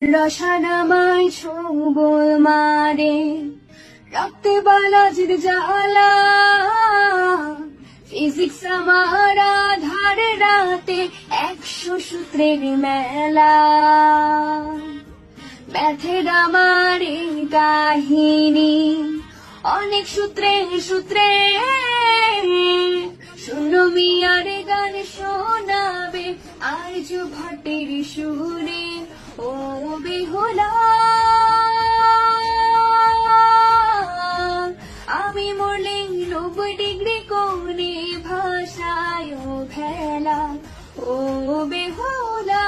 রসানামায় ছবল মারে রক্তে বালাজির জ্বালা, ফিজিক্স আমার আধারে রাতে 100 সূত্রের মেলা। ম্যাথের আমার এই কাহিনী অনেক সূত্রে সূত্রে, শূন্য মিয়ার গান শোনাবে আর্য ভট্টের সুরে। ও বেহুলা আমি মরলে 90 ডিগ্রি কোণে ভাষায় ভেলা। ও বেহুলা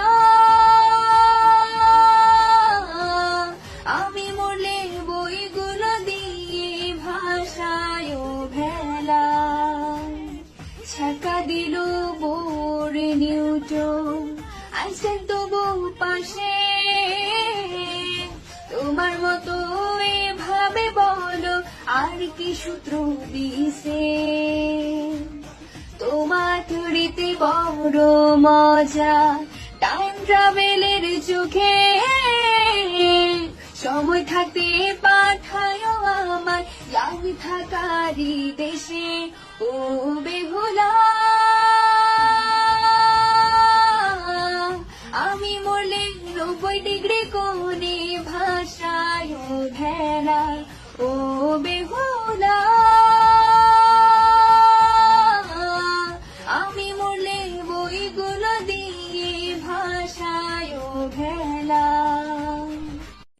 আমি মরলে বইগুলো দিয়ে ভাষায় ভেলা। ছ্যাঁকা দিল বোর নিউটন, আইসেন তবু পাশে। তোমার মতো এভাবে বলো আর কি সূত্র দিছে। তোমার থিওরিতে বড় মজা, টাইম ট্রাভেলের চোখে। সময় থাকতে পাঠায় আমার ইয়াং থাকারি দেশে। ও